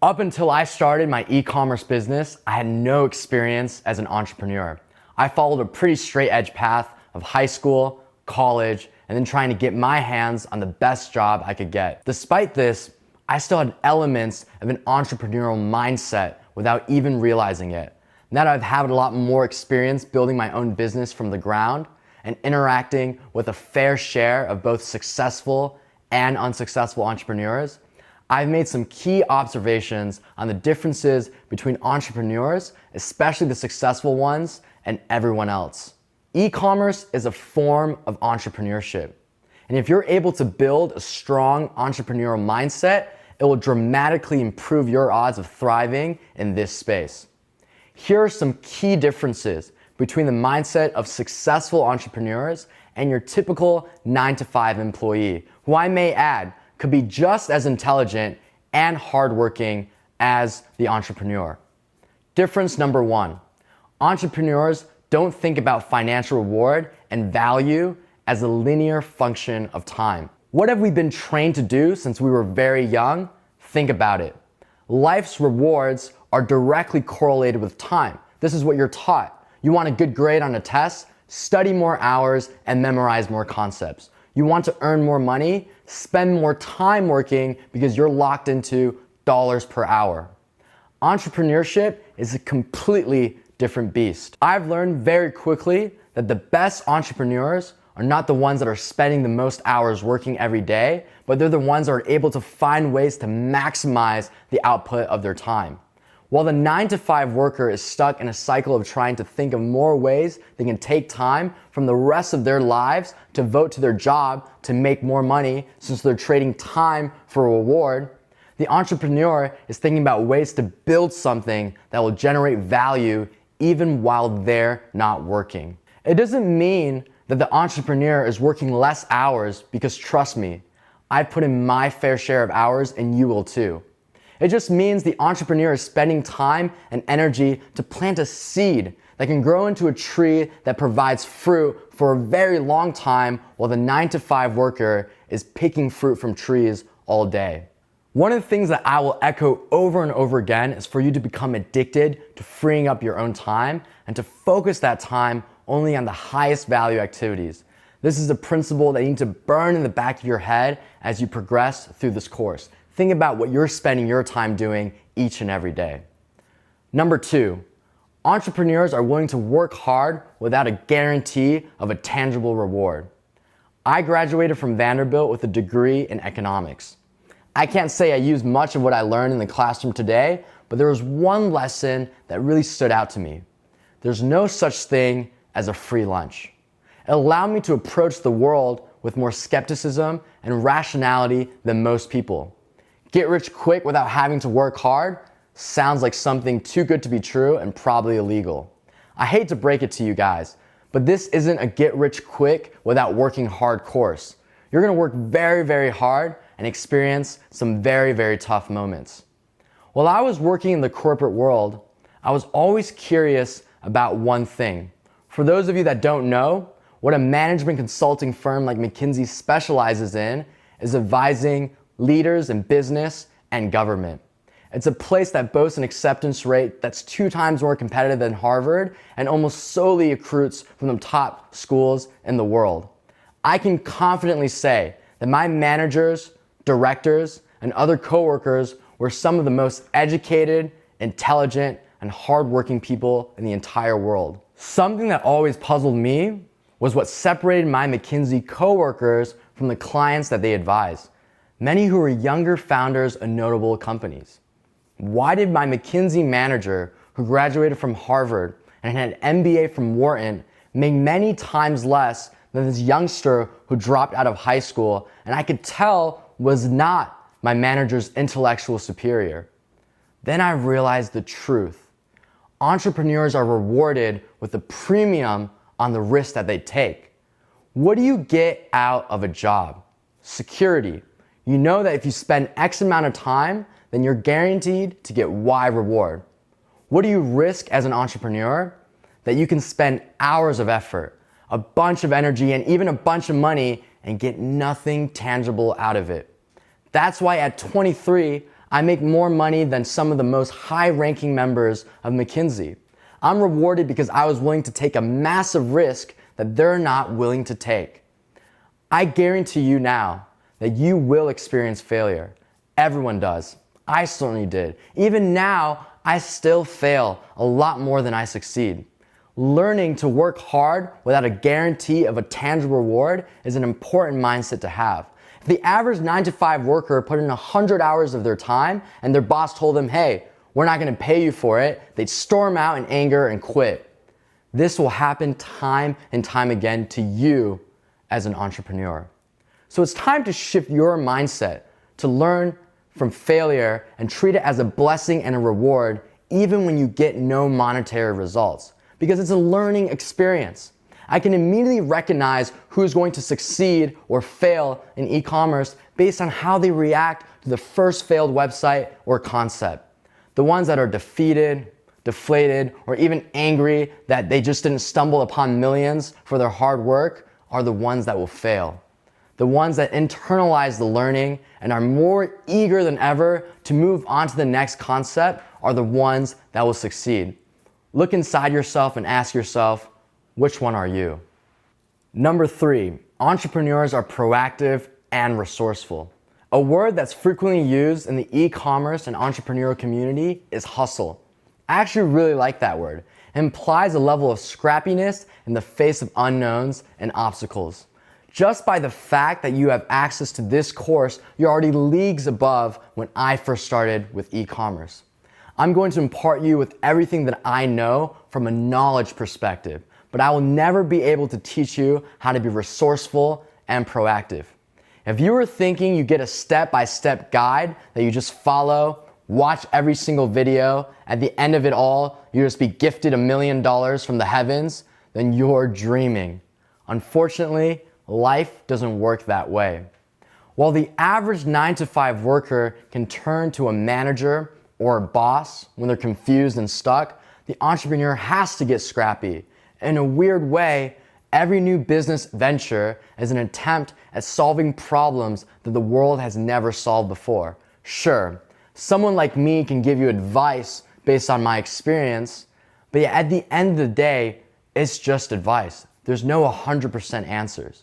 Up until I started my e-commerce business, I had no experience as an entrepreneur. I followed a pretty straight edge path of high school, college, and then trying to get my hands on the best job I could get. Despite this, I still had elements of an entrepreneurial mindset without even realizing it. Now that I've had a lot more experience building my own business from the ground and interacting with a fair share of both successful and unsuccessful entrepreneurs, I've made some key observations on the differences between entrepreneurs, especially the successful ones, and everyone else. E-commerce is a form of entrepreneurship. And if you're able to build a strong entrepreneurial mindset, it will dramatically improve your odds of thriving in this space. Here are some key differences between the mindset of successful entrepreneurs and your typical 9-to-5 employee, who I may add could be just as intelligent and hardworking as the entrepreneur. Difference number one, entrepreneurs don't think about financial reward and value as a linear function of time. What have we been trained to do since we were very young? Think about it. Life's rewards are directly correlated with time. This is what you're taught. You want a good grade on a test? Study more hours and memorize more concepts. You want to earn more money? Spend more time working because you're locked into dollars per hour. Entrepreneurship is a completely different beast. I've learned very quickly that the best entrepreneurs are not the ones that are spending the most hours working every day, but they're the ones that are able to find ways to maximize the output of their time. While the 9-to-5 worker is stuck in a cycle of trying to think of more ways they can take time from the rest of their lives to devote to their job to make more money since they're trading time for a reward, the entrepreneur is thinking about ways to build something that will generate value even while they're not working. It doesn't mean that the entrepreneur is working less hours because trust me, I've put in my fair share of hours and you will too. It just means the entrepreneur is spending time and energy to plant a seed that can grow into a tree that provides fruit for a very long time while the 9-to-5 worker is picking fruit from trees all day. One of the things that I will echo over and over again is for you to become addicted to freeing up your own time and to focus that time only on the highest value activities. This is a principle that you need to burn in the back of your head as you progress through this course. Think about what you're spending your time doing each and every day. Number two, entrepreneurs are willing to work hard without a guarantee of a tangible reward. I graduated from Vanderbilt with a degree in economics. I can't say I used much of what I learned in the classroom today, but there was one lesson that really stood out to me. There's no such thing as a free lunch. It allowed me to approach the world with more skepticism and rationality than most people. Get rich quick without having to work hard sounds like something too good to be true and probably illegal. I hate to break it to you guys, but this isn't a get rich quick without working hard course. You're gonna work very, very hard and experience some very, very tough moments. While I was working in the corporate world, I was always curious about one thing. For those of you that don't know, what a management consulting firm like McKinsey specializes in is advising leaders in business and government. It's a place that boasts an acceptance rate that's 2 times more competitive than Harvard and almost solely recruits from the top schools in the world. I can confidently say that my managers, directors, and other coworkers were some of the most educated, intelligent, and hardworking people in the entire world. Something that always puzzled me was what separated my McKinsey coworkers from the clients that they advised. Many who were younger founders of notable companies. Why did my McKinsey manager, who graduated from Harvard and had an MBA from Wharton, make many times less than this youngster who dropped out of high school and I could tell was not my manager's intellectual superior? Then I realized the truth. Entrepreneurs are rewarded with a premium on the risk that they take. What do you get out of a job? Security. You know that if you spend X amount of time, then you're guaranteed to get Y reward. What do you risk as an entrepreneur? That you can spend hours of effort, a bunch of energy, and even a bunch of money and get nothing tangible out of it. That's why at 23, I make more money than some of the most high-ranking members of McKinsey. I'm rewarded because I was willing to take a massive risk that they're not willing to take. I guarantee you now that you will experience failure. Everyone does. I certainly did. Even now, I still fail a lot more than I succeed. Learning to work hard without a guarantee of a tangible reward is an important mindset to have. If the average 9-to-5 worker put in 100 hours of their time and their boss told them, hey, we're not going to pay you for it, they'd storm out in anger and quit. This will happen time and time again to you as an entrepreneur. So it's time to shift your mindset to learn from failure and treat it as a blessing and a reward even when you get no monetary results, because it's a learning experience. I can immediately recognize who's going to succeed or fail in e-commerce based on how they react to the first failed website or concept. The ones that are defeated, deflated, or even angry that they just didn't stumble upon millions for their hard work are the ones that will fail. The ones that internalize the learning and are more eager than ever to move on to the next concept are the ones that will succeed. Look inside yourself and ask yourself, which one are you? Number 3, entrepreneurs are proactive and resourceful. A word that's frequently used in the e-commerce and entrepreneurial community is hustle. I actually really like that word. It implies a level of scrappiness in the face of unknowns and obstacles. Just by the fact that you have access to this course, you're already leagues above when I first started with e-commerce. I'm going to impart you with everything that I know from a knowledge perspective, but I will never be able to teach you how to be resourceful and proactive. If you were thinking you get a step-by-step guide that you just follow, watch every single video, at the end of it all, you just be gifted $1 million from the heavens, then you're dreaming. Unfortunately, life doesn't work that way. While the average 9-to-5 worker can turn to a manager or a boss when they're confused and stuck, the entrepreneur has to get scrappy. In a weird way, every new business venture is an attempt at solving problems that the world has never solved before. Sure, someone like me can give you advice based on my experience, but at the end of the day, it's just advice. There's no 100% answers.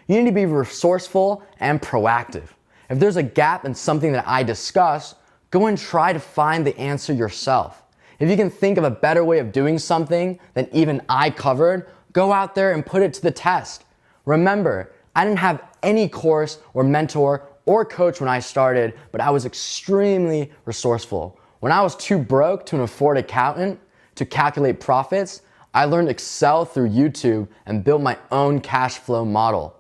You need to be resourceful and proactive. If there's a gap in something that I discuss, go and try to find the answer yourself. If you can think of a better way of doing something than even I covered, go out there and put it to the test. Remember, I didn't have any course or mentor or coach when I started, but I was extremely resourceful. When I was too broke to afford an accountant to calculate profits, I learned Excel through YouTube and built my own cash flow model.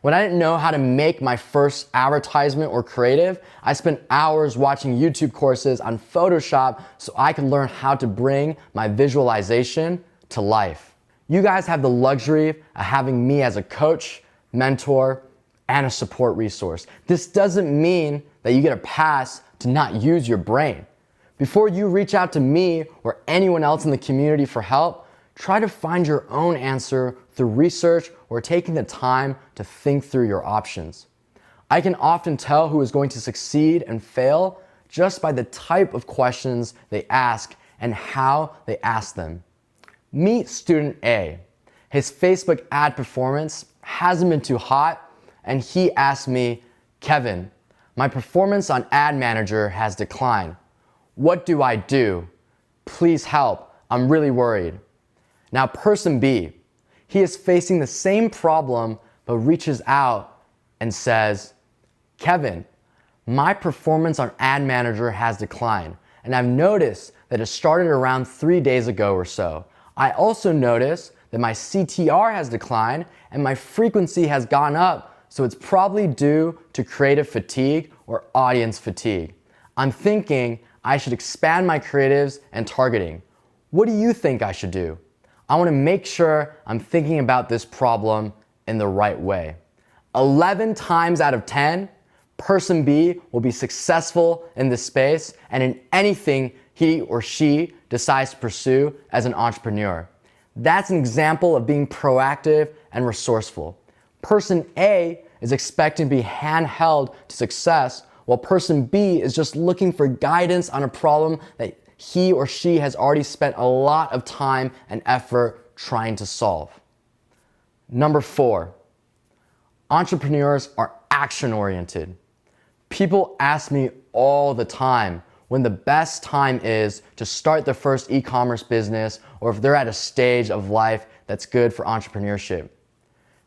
When I didn't know how to make my first advertisement or creative, I spent hours watching YouTube courses on Photoshop so I could learn how to bring my visualization to life. You guys have the luxury of having me as a coach, mentor, and a support resource. This doesn't mean that you get a pass to not use your brain. Before you reach out to me or anyone else in the community for help, try to find your own answer through research or taking the time to think through your options. I can often tell who is going to succeed and fail just by the type of questions they ask and how they ask them. Meet student A. His Facebook ad performance hasn't been too hot, and he asked me, Kevin, my performance on Ad Manager has declined. What do I do? Please help, I'm really worried. Now person B, he is facing the same problem but reaches out and says, Kevin, my performance on Ad Manager has declined, and I've noticed that it started around 3 days ago or so. I also noticed that my CTR has declined and my frequency has gone up, so it's probably due to creative fatigue or audience fatigue. I'm thinking I should expand my creatives and targeting. What do you think I should do? I want to make sure I'm thinking about this problem in the right way. 11 times out of 10, person B will be successful in this space and in anything he or she decides to pursue as an entrepreneur. That's an example of being proactive and resourceful. Person A is expecting to be handheld to success, while person B is just looking for guidance on a problem that he or she has already spent a lot of time and effort trying to solve. Number 4, entrepreneurs are action-oriented. People ask me all the time when the best time is to start their first e-commerce business, or if they're at a stage of life that's good for entrepreneurship.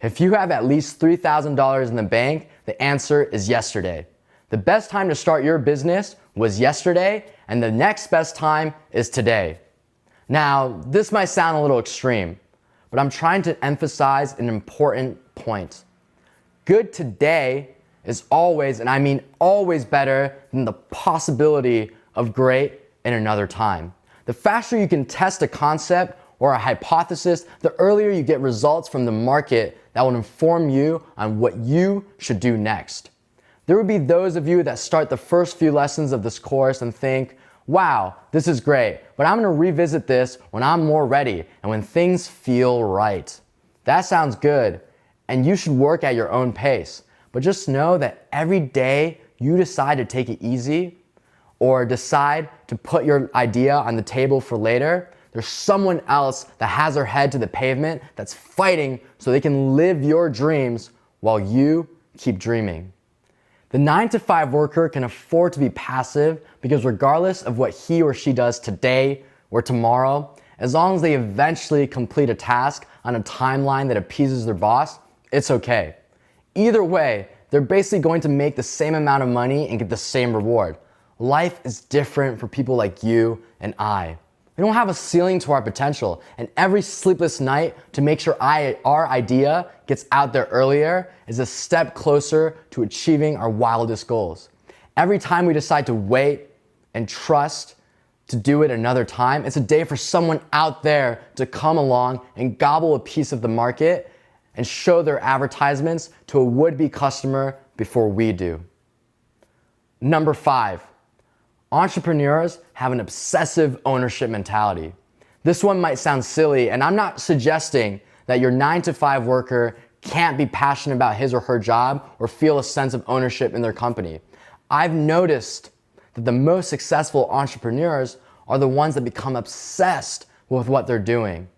If you have at least $3,000 in the bank, the answer is yesterday. The best time to start your business was yesterday, and the next best time is today. Now, this might sound a little extreme, but I'm trying to emphasize an important point. Good today is always, and I mean always, better than the possibility of great in another time. The faster you can test a concept or a hypothesis, the earlier you get results from the market that will inform you on what you should do next. There will be those of you that start the first few lessons of this course and think, wow, this is great, but I'm gonna revisit this when I'm more ready and when things feel right. That sounds good, and you should work at your own pace. But just know that every day you decide to take it easy or decide to put your idea on the table for later, there's someone else that has their head to the pavement that's fighting so they can live your dreams while you keep dreaming. The 9-to-5 worker can afford to be passive because regardless of what he or she does today or tomorrow, as long as they eventually complete a task on a timeline that appeases their boss, it's okay. Either way, they're basically going to make the same amount of money and get the same reward. Life is different for people like you and I. We don't have a ceiling to our potential, and every sleepless night to make sure our idea gets out there earlier is a step closer to achieving our wildest goals. Every time we decide to wait and trust to do it another time, it's a day for someone out there to come along and gobble a piece of the market and show their advertisements to a would-be customer before we do. Number 5, entrepreneurs have an obsessive ownership mentality. This one might sound silly, and I'm not suggesting that your 9-to-5 worker can't be passionate about his or her job or feel a sense of ownership in their company. I've noticed that the most successful entrepreneurs are the ones that become obsessed with what they're doing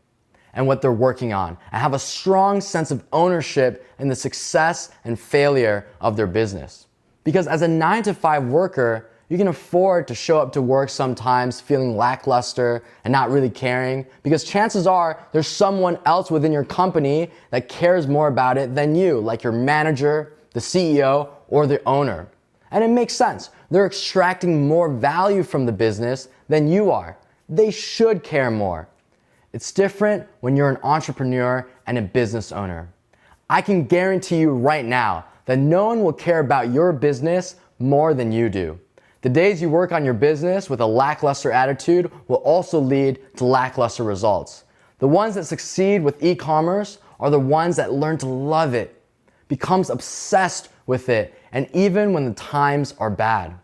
and what they're working on, and have a strong sense of ownership in the success and failure of their business. Because as a 9-to-5 worker, you can afford to show up to work sometimes feeling lackluster and not really caring, because chances are there's someone else within your company that cares more about it than you, like your manager, the CEO, or the owner. And it makes sense. They're extracting more value from the business than you are. They should care more. It's different when you're an entrepreneur and a business owner. I can guarantee you right now that no one will care about your business more than you do. The days you work on your business with a lackluster attitude will also lead to lackluster results. The ones that succeed with e-commerce are the ones that learn to love it, becomes obsessed with it, and even when the times are bad.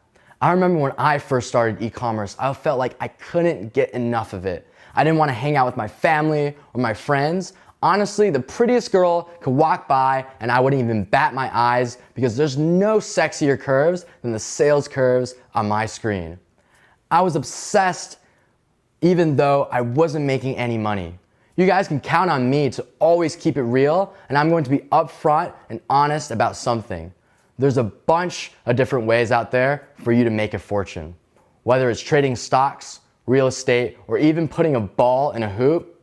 I remember when I first started e-commerce, I felt like I couldn't get enough of it. I didn't want to hang out with my family or my friends. Honestly, the prettiest girl could walk by and I wouldn't even bat my eyes because there's no sexier curves than the sales curves on my screen. I was obsessed even though I wasn't making any money. You guys can count on me to always keep it real, and I'm going to be upfront and honest about something. There's a bunch of different ways out there for you to make a fortune. Whether it's trading stocks, real estate, or even putting a ball in a hoop,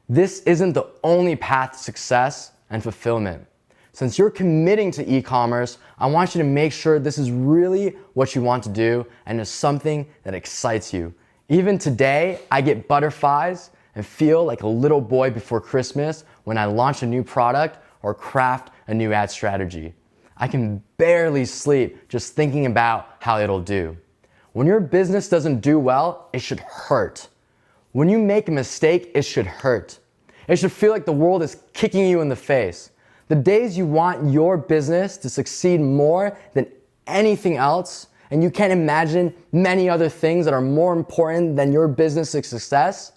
this isn't the only path to success and fulfillment. Since you're committing to e-commerce, I want you to make sure this is really what you want to do and is something that excites you. Even today, I get butterflies and feel like a little boy before Christmas when I launch a new product or craft a new ad strategy. I can barely sleep just thinking about how it'll do. When your business doesn't do well, it should hurt. When you make a mistake, it should hurt. It should feel like the world is kicking you in the face. The days you want your business to succeed more than anything else, and you can't imagine many other things that are more important than your business's success,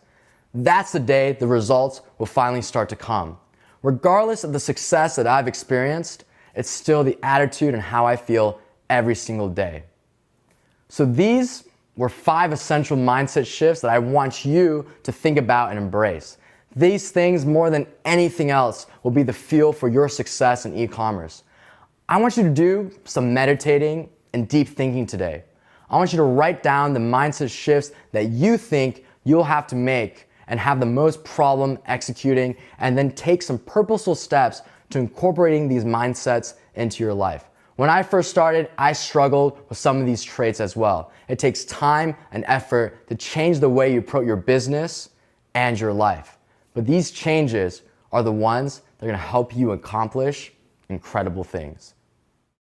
that's the day the results will finally start to come. Regardless of the success that I've experienced, it's still the attitude and how I feel every single day. So these were 5 essential mindset shifts that I want you to think about and embrace. These things, more than anything else, will be the fuel for your success in e-commerce. I want you to do some meditating and deep thinking today. I want you to write down the mindset shifts that you think you'll have to make and have the most problem executing, and then take some purposeful steps to incorporating these mindsets into your life. When I first started, I struggled with some of these traits as well. It takes time and effort to change the way you approach your business and your life. But these changes are the ones that are gonna help you accomplish incredible things.